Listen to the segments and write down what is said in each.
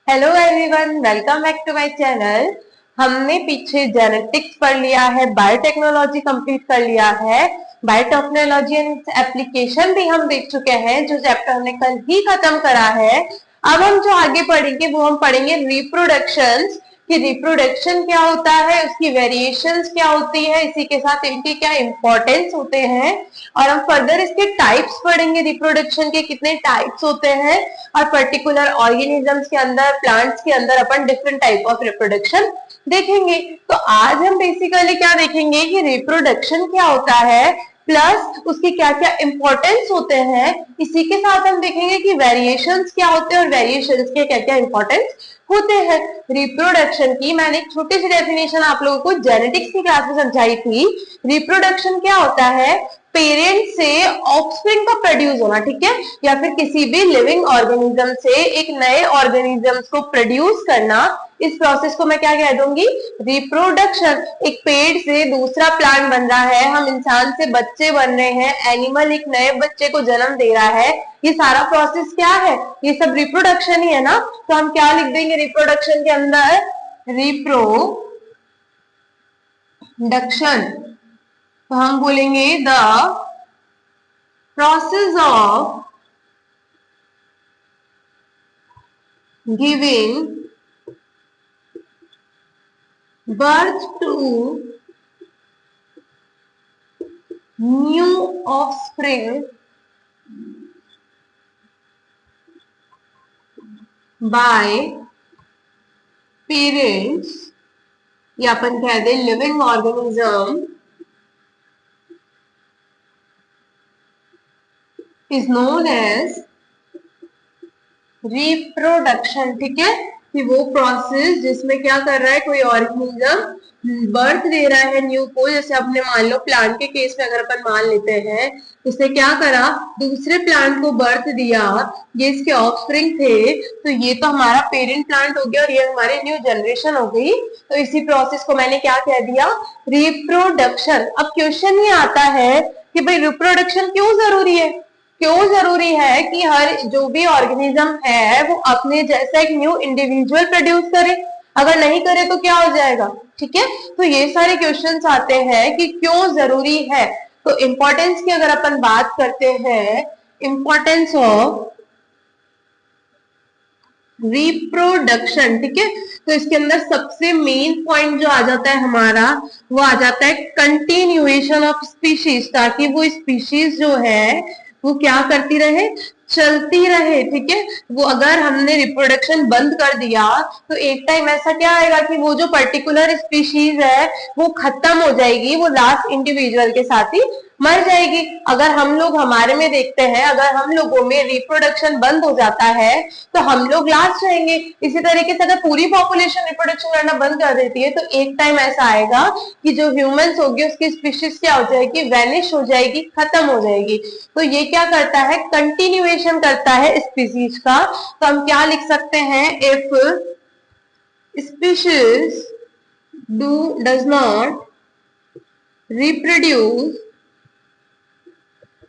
Hello everyone, welcome back to my channel. हमने पीछे genetics पढ़ लिया है, बायोटेक्नोलॉजी कंप्लीट कर लिया है, बायोटेक्नोलॉजी एंड एप्लीकेशन भी हम देख चुके हैं, जो चैप्टर हमने कल ही खत्म करा है। अब हम जो आगे पढ़ेंगे वो हम पढ़ेंगे रिप्रोडक्शंस, कि रिप्रोडक्शन क्या होता है, उसकी वेरिएशंस क्या होती है, इसी के साथ इनके क्या इंपॉर्टेंस होते हैं, और हम फर्दर इसके टाइप्स पढ़ेंगे, रिप्रोडक्शन के कितने टाइप्स होते हैं, और पर्टिकुलर ऑर्गेनिजम्स के अंदर, प्लांट्स के अंदर अपन डिफरेंट टाइप ऑफ रिप्रोडक्शन देखेंगे। तो आज हम बेसिकली क्या देखेंगे कि रिप्रोडक्शन क्या होता है, प्लस उसके क्या क्या इंपॉर्टेंस होते हैं। इसी के साथ हम देखेंगे कि वेरिएशंस क्या होते हैं और वेरिएशंस के क्या क्या इंपॉर्टेंस होते हैं। रिप्रोडक्शन की मैंने एक छोटी सी डेफिनेशन आप लोगों को जेनेटिक्स की क्लास में समझाई थी। रिप्रोडक्शन क्या होता है, पेरेंट से ऑफस्प्रिंग का प्रोड्यूस होना, ठीक है, या फिर किसी भी लिविंग ऑर्गेनिज्म से एक नए ऑर्गेनिजम्स को प्रोड्यूस करना। इस प्रोसेस को मैं क्या कह दूंगी, रिप्रोडक्शन। एक पेड़ से दूसरा प्लांट बन रहा है, हम इंसान से बच्चे बन रहे हैं, एनिमल एक नए बच्चे को जन्म दे रहा है, ये सारा प्रोसेस क्या है, ये सब रिप्रोडक्शन ही है ना। तो हम क्या लिख देंगे रिप्रोडक्शन के अंदर, रिप्रोडक्शन। तो हम बोलेंगे the process of giving birth to new offspring by parents, या अपन कह दे living organism, is known as reproduction. ठीक है, कि वो प्रोसेस जिसमें क्या कर रहा है, कोई ऑर्गेनिज्म बर्थ दे रहा है न्यू को। जैसे अपने मान लो प्लांट के केस में अगर अपन मान लेते हैं, उसने क्या करा, दूसरे प्लांट को बर्थ दिया, ये इसके ऑफस्प्रिंग थे, तो ये तो हमारा पेरेंट प्लांट हो गया और ये हमारी न्यू जनरेशन हो गई। तो इसी प्रोसेस को मैंने क्या कह दिया, रिप्रोडक्शन। अब क्वेश्चन ये आता है कि भाई रिप्रोडक्शन क्यों जरूरी है, क्यों जरूरी है कि हर जो भी ऑर्गेनिज्म है वो अपने जैसा एक न्यू इंडिविजुअल प्रोड्यूस करे, अगर नहीं करे तो क्या हो जाएगा। ठीक है, तो ये सारे क्वेश्चंस आते हैं कि क्यों जरूरी है। तो इंपॉर्टेंस की अगर अपन बात करते हैं, इंपॉर्टेंस ऑफ रिप्रोडक्शन, ठीक है, तो इसके अंदर सबसे मेन पॉइंट जो आ जाता है हमारा, वो आ जाता है कंटिन्यूएशन ऑफ स्पीशीज, ताकि वो स्पीशीज जो है वो क्या करती रहे, चलती रहे। ठीक है, वो अगर हमने रिप्रोडक्शन बंद कर दिया तो एक टाइम ऐसा क्या आएगा कि वो जो पर्टिकुलर स्पीशीज है वो खत्म हो जाएगी, वो लास्ट इंडिविजुअल के साथ ही मर जाएगी। अगर हम लोग हमारे में देखते हैं, अगर हम लोगों में रिप्रोडक्शन बंद हो जाता है तो हम लोग लास्ट रहेंगे। इसी तरीके से अगर पूरी पॉपुलेशन रिप्रोडक्शन करना बंद कर देती है तो एक टाइम ऐसा आएगा कि जो ह्यूमंस होगी उसकी स्पीशीज क्या हो जाएगी, वैनिश हो जाएगी, खत्म हो जाएगी। तो ये क्या करता है, कंटिन्यूएशन करता है स्पीशीज का। तो हम क्या लिख सकते हैं, if species does not reproduce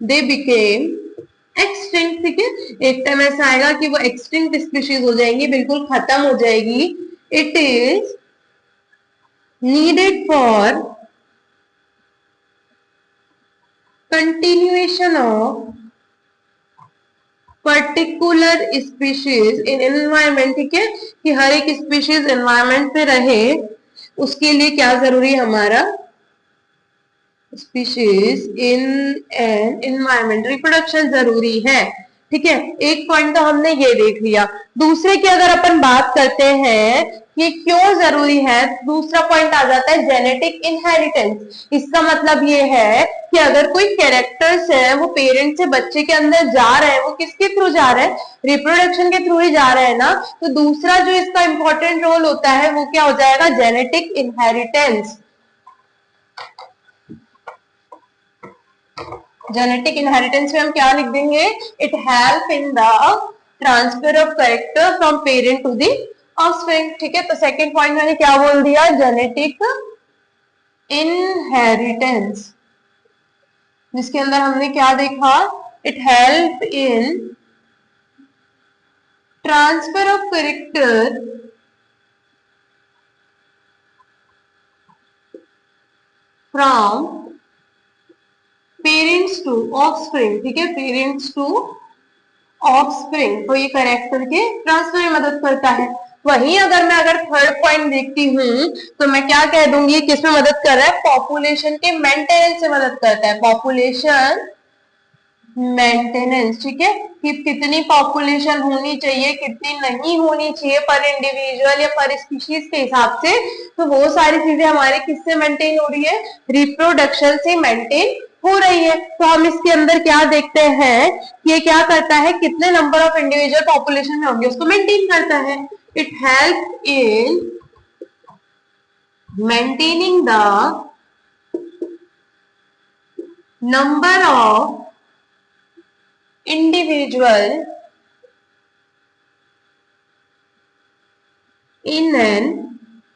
they became extinct। ठीक है, एक टाइम ऐसा आएगा कि वो एक्सटिंक्ट स्पीशीज हो जाएंगी, बिल्कुल खत्म हो जाएगी। It is needed for continuation of particular species in environment. ठीक है, कि हर एक स्पीशीज एनवायरमेंट पे रहे, उसके लिए क्या जरूरी है हमारा, species in an environment, reproduction जरूरी है। ठीक है, एक पॉइंट तो हमने ये देख लिया। दूसरे की अगर अपन बात करते हैं कि क्यों जरूरी है, दूसरा पॉइंट आ जाता है जेनेटिक इनहेरिटेंस। इसका मतलब ये है कि अगर कोई कैरेक्टर्स है वो पेरेंट से बच्चे के अंदर जा रहे हैं, वो किसके थ्रू जा रहे हैं, रिप्रोडक्शन के थ्रू ही जा रहे हैं ना। तो दूसरा जो इसका इंपॉर्टेंट रोल होता है वो क्या हो जाएगा, जेनेटिक इनहेरिटेंस। जेनेटिक इनहेरिटेंस में हम क्या लिख देंगे, it help in the transfer of character from parent to the offspring. ठीक है, तो सेकंड पॉइंट मैंने क्या बोल दिया, जेनेटिक इनहेरिटेंस, जिसके अंदर हमने क्या देखा, it help in transfer of character from parents to offspring, ठीक है, पेरेंट्स टू ऑफस्प्रिंग, तो ये कैरेक्टर के ट्रांसफर में मदद करता है। वहीं अगर मैं थर्ड पॉइंट देखती हूँ तो मैं क्या कह दूंगी, किसमें मदद कर रहा है, पॉपुलेशन के मेंटेनेंस से मदद करता है, पॉपुलेशन मेंटेनेंस, ठीक है, कि कितनी पॉपुलेशन होनी चाहिए, कितनी नहीं होनी चाहिए पर इंडिविजुअल या पर स्पीशीज के हिसाब से, तो वो सारी चीजें हमारे किससे मेंटेन हो रही है, रिप्रोडक्शन से मेंटेन हो रही है। तो हम इसके अंदर क्या देखते हैं कि ये क्या करता है, कितने नंबर ऑफ इंडिविजुअल पॉपुलेशन में होंगे उसको मेंटेन करता है। It help in maintaining the number of individual in an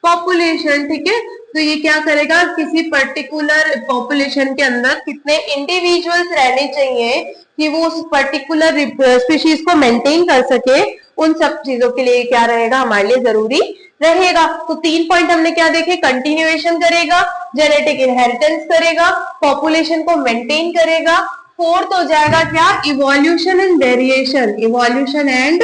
population, ठीक है, तो ये क्या करेगा, किसी पर्टिकुलर पॉपुलेशन के अंदर कितने इंडिविजुअल्स रहने चाहिए कि वो उस पर्टिकुलर स्पीशीज को मेंटेन कर सके, उन सब चीजों के लिए क्या रहेगा, हमारे लिए जरूरी रहेगा। तो 3 पॉइंट हमने क्या देखे, कंटिन्यूएशन करेगा, जेनेटिक इनहेरिटेंस करेगा, पॉपुलेशन को मेंटेन करेगा, फोर्थ हो जाएगा क्या, evolution and variation, evolution and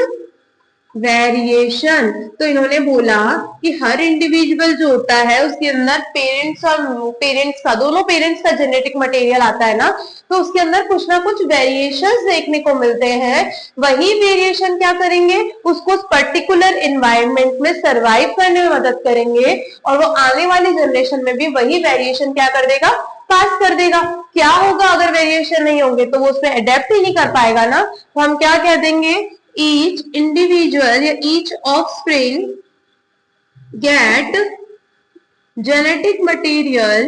variation. तो इन्होंने बोला कि हर इंडिविजुअल जो होता है उसके अंदर पेरेंट्स का, दोनों पेरेंट्स का जेनेटिक मटेरियल आता है ना, तो उसके अंदर कुछ ना कुछ वेरिएशंस देखने को मिलते हैं। वही वेरिएशन क्या करेंगे, उसको उस पर्टिकुलर एनवायरनमेंट में सरवाइव करने में मदद करेंगे, और वो आने वाली जनरेशन में भी वही वेरिएशन क्या कर देगा, पास कर देगा। क्या होगा अगर वेरिएशन नहीं होंगे, तो वो उसमें अडेप्ट ही नहीं कर पाएगा ना, तो हम क्या कह देंगे, each individual या each offspring get genetic material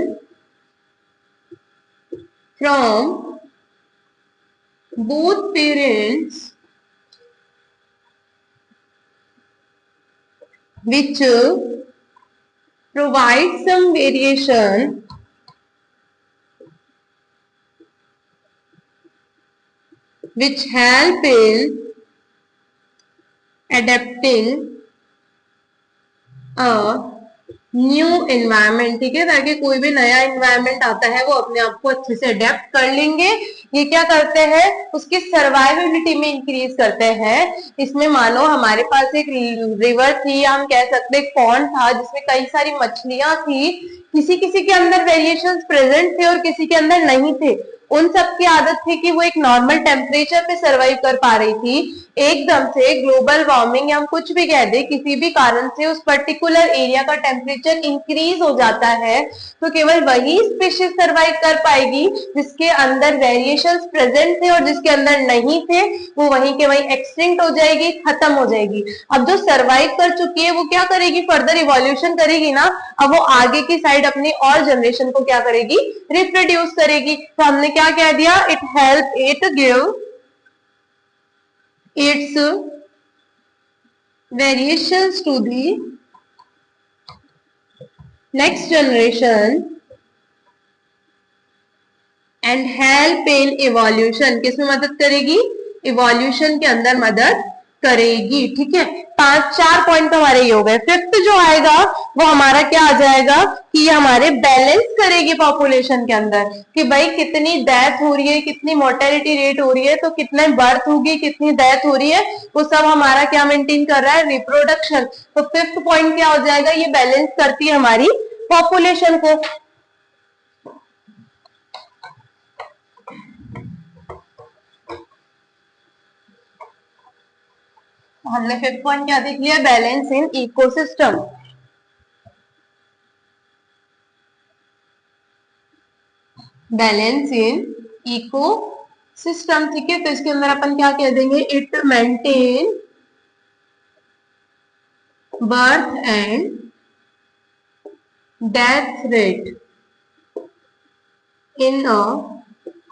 from both parents which provide some variation which help in adapting a new environment, ठीक है, ताकि कोई भी नया एनवायरमेंट आता है वो अपने आप को अच्छे से अडेप्ट कर लेंगे। ये क्या करते हैं, उसकी सर्वाइवेबिलिटी में इंक्रीज करते हैं। इसमें मानो हमारे पास एक रिवर थी, हम कह सकते एक पॉन्ड था जिसमें कई सारी मछलियां थी, किसी किसी के अंदर वेरिएशंस प्रेजेंट थे और किसी के अंदर नहीं थे। उन सब की आदत थी कि वो एक नॉर्मल टेम्परेचर पे सरवाइव कर पा रही थी। एकदम से ग्लोबल वार्मिंग या हम कुछ भी कह दे, किसी भी कारण से उस पर्टिकुलर एरिया का टेम्परेचर इंक्रीज हो जाता है, तो केवल वही स्पीशीज सरवाइव कर पाएगी जिसके अंदर वेरिएशंस प्रेजेंट थे, और जिसके अंदर नहीं थे वो वहीं के वहीं एक्सटिंक्ट हो जाएगी, खत्म हो जाएगी। अब जो सरवाइव कर चुकी है वो क्या करेगी, फर्दर इवोल्यूशन करेगी ना, अब वो आगे की साइड अपनी और जनरेशन को क्या करेगी, रिप्रोड्यूस करेगी। तो हमने क्या कह दिया, it help it give its variations to the next generation and help in evolution, किसमें मदद करेगी, इवोल्यूशन के अंदर मदद करेगी, ठीक है। 4 पॉइंट तो हमारे ये हो गए। फिफ्थ जो आएगा वो हमारा क्या आ जाएगा कि ये हमारे बैलेंस करेगी पॉपुलेशन के अंदर, कि भाई कितनी डेथ हो रही है, कितनी मोर्टेलिटी रेट हो रही है, तो कितने बर्थ होगी, कितनी डेथ हो रही है, वो सब हमारा क्या मेंटेन कर रहा है, रिप्रोडक्शन। तो फिफ्थ पॉइंट क्या हो जाएगा, ये बैलेंस करती है हमारी पॉपुलेशन को। हमने फिफ्थ पॉइंट क्या देख लिया, balance in ecosystem. Balance in ecosystem, ठीक है, तो इसके अंदर अपन क्या कह देंगे, it maintain birth and death rate in a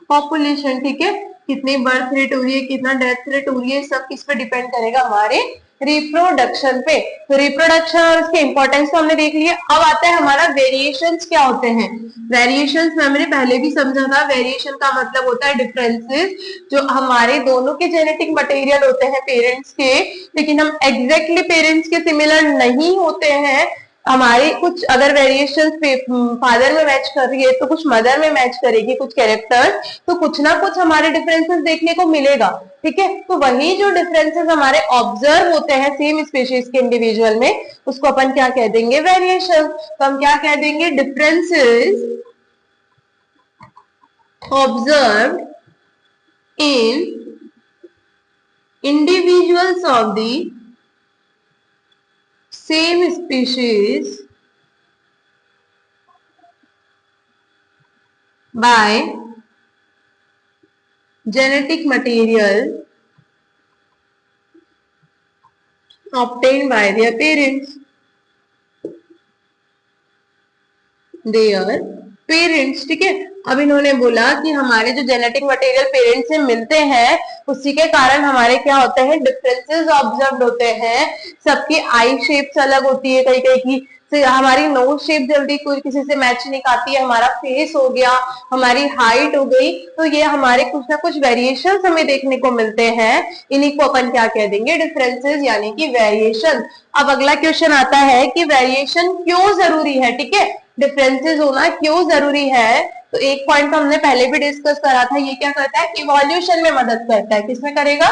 population, ठीक है, कितनी बर्थ रेट हो रही है, कितना डेथ रेट हो रही है, सब किस पे डिपेंड करेगा, हमारे रिप्रोडक्शन पे। तो रिप्रोडक्शन और उसके इंपॉर्टेंस तो हमने देख लिया। अब आता है हमारा वेरिएशंस क्या होते हैं। वेरिएशंस मैंने पहले भी समझा था, वेरिएशन का मतलब होता है डिफरेंसेस जो हमारे दोनों के जेनेटिक मटेरियल होते हैं पेरेंट्स के, लेकिन हम एग्जैक्टली पेरेंट्स के सिमिलर नहीं होते हैं। हमारी कुछ अगर वेरिएशन फादर में मैच कर रही है तो कुछ मदर में मैच करेगी कुछ कैरेक्टर, तो कुछ ना कुछ हमारे डिफरेंसेस देखने को मिलेगा। ठीक है, तो वही जो डिफरेंसेस हमारे ऑब्जर्व होते हैं सेम स्पीशीज के इंडिविजुअल में, उसको अपन क्या कह देंगे, वेरिएशन। तो हम क्या कह देंगे, differences observe in individuals of the same species by genetic material obtained by their parents. Their parents, ठीक है। अब इन्होंने बोला कि हमारे जो जेनेटिक मटेरियल पेरेंट्स से मिलते हैं उसी के कारण हमारे क्या होते हैं, डिफरेंसेस ऑब्जर्व होते हैं। सबकी आई शेप्स अलग होती है, कई कई की हमारी नोज शेप जल्दी कोई किसी से मैच नहीं खाती है, हमारा फेस हो गया, हमारी हाइट हो गई, तो ये हमारे कुछ ना कुछ वेरिएशंस हमें देखने को मिलते हैं। इन्हीं को अपन क्या कह देंगे, डिफरेंसेस यानी कि वेरिएशन। अब अगला क्वेश्चन आता है कि वेरिएशन क्यों जरूरी है, ठीक है, डिफरेंसेस होना क्यों जरूरी है। तो एक पॉइंट तो हमने पहले भी डिस्कस करा था, ये क्या करता है, इवोल्यूशन में मदद करता है। किसमें करेगा,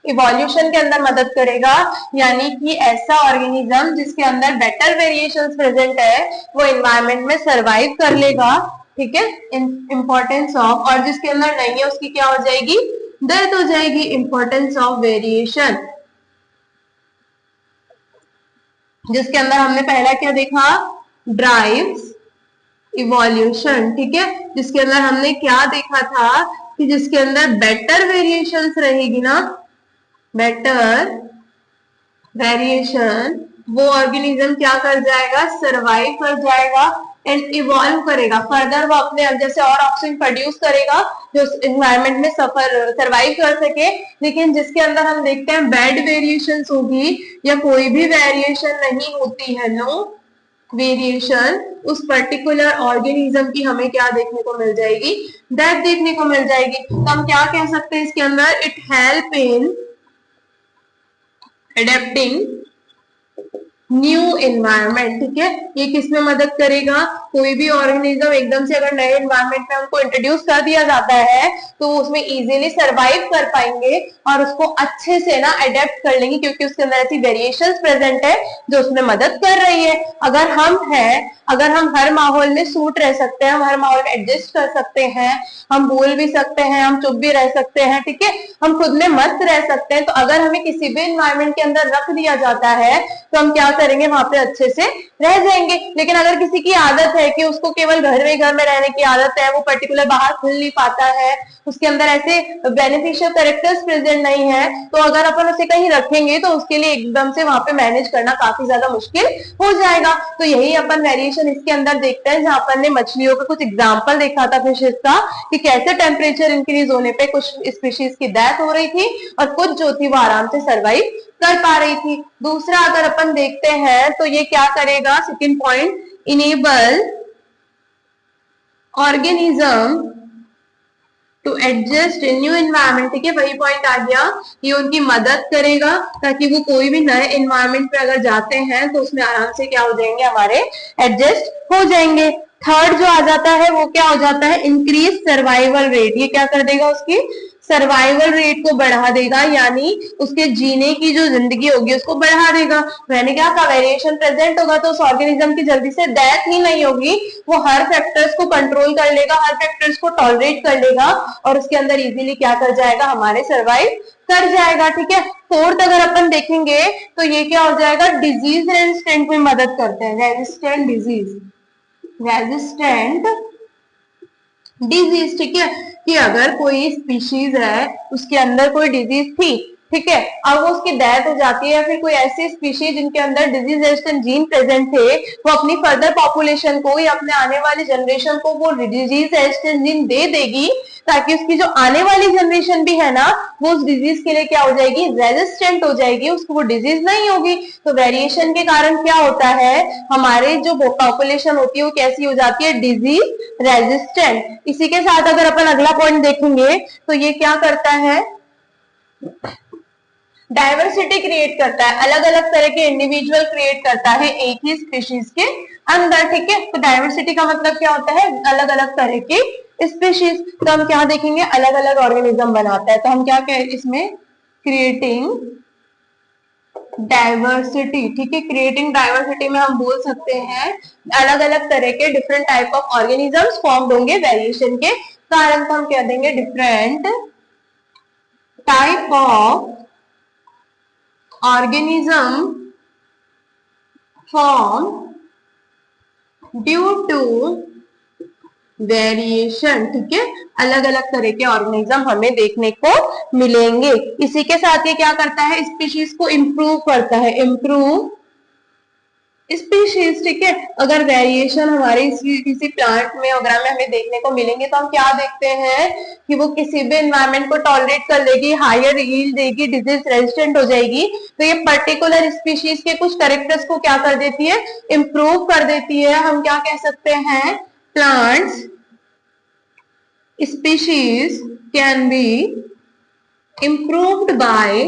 इवोल्यूशन के अंदर मदद करेगा, यानी कि ऐसा ऑर्गेनिज्म जिसके अंदर बेटर वेरिएशंस प्रेजेंट है वो एनवायरनमेंट में सरवाइव कर लेगा, ठीक है, इंपॉर्टेंस ऑफ, और जिसके अंदर नहीं है उसकी क्या हो जाएगी, डेथ हो जाएगी। इंपॉर्टेंस ऑफ वेरिएशन, जिसके अंदर हमने पहला क्या देखा, ड्राइव्स इवोल्यूशन, ठीक है, जिसके अंदर हमने क्या देखा था कि जिसके अंदर बेटर वेरिएशंस रहेगी ना, बेटर वेरिएशन, वो ऑर्गेनिज्म क्या कर जाएगा, सरवाइव कर जाएगा एंड इवॉल्व करेगा। फर्दर वो अपने जैसे और ऑक्सीजन प्रोड्यूस करेगा जो एनवायरनमेंट में सरवाइव कर सके। लेकिन जिसके अंदर हम देखते हैं बेड वेरिएशंस होगी या कोई भी वेरिएशन नहीं होती है, नो वेरिएशन, उस पर्टिकुलर ऑर्गेनिज्म की हमें क्या देखने को मिल जाएगी, डेथ देखने को मिल जाएगी। तो हम क्या कह सकते हैं इसके अंदर, it help in adapting new environment, ठीक है, ये किसमें मदद करेगा, कोई भी ऑर्गेनिज्म एकदम से अगर नए एनवायरनमेंट में हमको इंट्रोड्यूस कर दिया जाता है तो उसमें इजीली सरवाइव कर पाएंगे और उसको अच्छे से ना अडेप्ट कर लेंगे, क्योंकि उसके अंदर ऐसी वेरिएशंस प्रेजेंट है जो उसमें मदद कर रही है। अगर हम हर माहौल में सूट रह सकते हैं, हम हर माहौल में एडजस्ट कर सकते हैं, हम बोल भी सकते हैं, हम चुप भी रह सकते हैं, ठीक है, हम खुद में मस्त रह सकते हैं, तो अगर हमें किसी भी एनवायरनमेंट के अंदर रख दिया जाता है तो हम क्या करेंगे, वहां पे अच्छे से रह जाएंगे। लेकिन अगर किसी की आदत है कि उसको केवल घर में रहने की आदत है, वो पर्टिकुलर बाहर खुल नहीं पाता है, उसके अंदर ऐसे बेनिफिशियल कैरेक्टर्स प्रेजेंट नहीं है, तो अगर अपन उसे कहीं रखेंगे तो उसके लिए एकदम से वहां पे मैनेज करना काफी ज्यादा मुश्किल हो जाएगा। तो यही अपन वेरिएशन इसके अंदर देखते हैं, जहां अपन ने मछलियों का कुछ एग्जाम्पल देखा था फिशेस का, कि कैसे टेम्परेचर इंक्रीज होने पे कुछ स्पीशीज की डेथ हो रही थी और कुछ जो थी वो आराम से सर्वाइव कर पा रही थी। दूसरा अगर अपन देखते हैं तो ये क्या करेगा, second point, enable organism to adjust in new environment, ठीक है, वही पॉइंट आ गया, ये उनकी मदद करेगा ताकि वो कोई भी नए एनवायरनमेंट पे अगर जाते हैं तो उसमें आराम से क्या हो जाएंगे, हमारे एडजस्ट हो जाएंगे। थर्ड जो आ जाता है वो क्या हो जाता है, इंक्रीज सर्वाइवल रेट, ये क्या कर देगा, उसकी सर्वाइवल रेट को बढ़ा देगा, यानी उसके जीने की जो जिंदगी होगी उसको बढ़ा देगा। मैंने क्या कहा, वेरिएशन प्रेजेंट होगा तो उस ऑर्गेनिज्म की जल्दी से डेथ ही नहीं होगी, वो हर फैक्टर्स को कंट्रोल कर लेगा, हर फैक्टर्स को टॉलरेट कर लेगा और उसके अंदर इजीली क्या कर जाएगा, हमारे सर्वाइव कर जाएगा, ठीक है। फोर्थ अगर अपन देखेंगे तो ये क्या हो जाएगा, डिजीज रेजिस्टेंट में मदद करते हैं, रेजिस्टेंट डिजीज, रेजिस्टेंट डिजीज, ठीक है, कि अगर कोई स्पीशीज है उसके अंदर कोई डिजीज थी, ठीक है। अब वो उसकी डेथ हो जाती है या फिर कोई ऐसी स्पीशीज जिनके अंदर डिजीज रेजिस्टेंट जीन प्रेजेंट थे, वो अपनी फर्दर पॉपुलेशन को या अपने आने वाली जनरेशन को वो डिजीज रेजिस्टेंट जीन दे देगी, ताकि उसकी जो आने वाली जनरेशन भी है ना, वो उस डिजीज के लिए क्या हो जाएगी, रेजिस्टेंट हो जाएगी, उसको वो डिजीज नहीं होगी। तो वेरिएशन के कारण क्या होता है, हमारे जो पॉपुलेशन होती है वो कैसी हो जाती है, डिजीज रेजिस्टेंट। इसी के साथ अगर अपन अगला पॉइंट देखेंगे तो ये क्या करता है, डाइवर्सिटी क्रिएट करता है, अलग अलग तरह के इंडिविजुअल क्रिएट करता है एक ही स्पीशीज के अंदर, ठीक है। तो डाइवर्सिटी का मतलब क्या होता है, अलग अलग तरह की स्पीशीज। तो हम क्या देखेंगे, अलग अलग ऑर्गेनिज्म बनाता है, तो हम क्या कहें इसमें, क्रिएटिंग डाइवर्सिटी, ठीक है। क्रिएटिंग डाइवर्सिटी में हम बोल सकते हैं अलग अलग तरह के different type of organisms form होंगे वेरिएशन के कारण। तो हम कह देंगे different type of organism form due to variation, ठीक है। अलग अलग तरह के ऑर्गेनिज्म हमें देखने को मिलेंगे। इसी के साथ ये क्या करता है, स्पीशीज को इंप्रूव करता है, इंप्रूव स्पीशीज, ठीक है। अगर वेरिएशन हमारे किसी प्लांट में वगैरह में हमें देखने को मिलेंगे तो हम क्या देखते हैं कि वो किसी भी एनवायरमेंट को टॉलरेट कर लेगी, हायर यील्ड देगी, डिजीज रेजिस्टेंट हो जाएगी। तो ये पर्टिकुलर स्पीशीज के कुछ कैरेक्टर्स को क्या कर देती है, इंप्रूव कर देती है। हम क्या कह सकते हैं, plants species can be improved by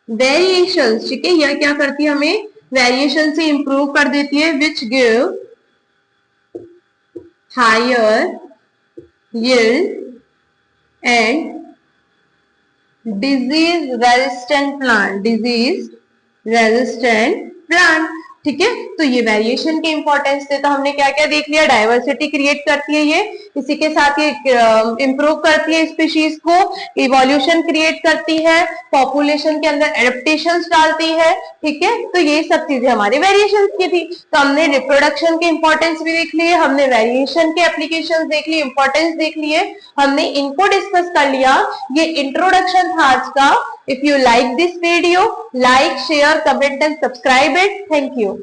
variations, ठीक है। यह क्या करती है, हमें वेरिएशन से इंप्रूव कर देती है, which give higher yield and disease resistant plant, disease resistant plant, ठीक है। तो ये वेरिएशन के इंपॉर्टेंस से तो हमने क्या क्या देख लिया, डाइवर्सिटी क्रिएट करती है ये, इसी के साथ ये इंप्रूव करती है स्पीशीज को, इवोल्यूशन क्रिएट करती है, पॉपुलेशन के अंदर एडेप्टेशंस डालती है, ठीक है। तो ये सब चीजें हमारी वेरिएशन की थी। तो हमने रिप्रोडक्शन के इंपॉर्टेंस भी देख लिए, हमने वेरिएशन के एप्लीकेशन देख लिए, इंपॉर्टेंस देख लिए, हमने इनको डिस्कस कर लिया। ये इंट्रोडक्शन था आज का। If you like this video, like, share, comment and subscribe it. Thank you.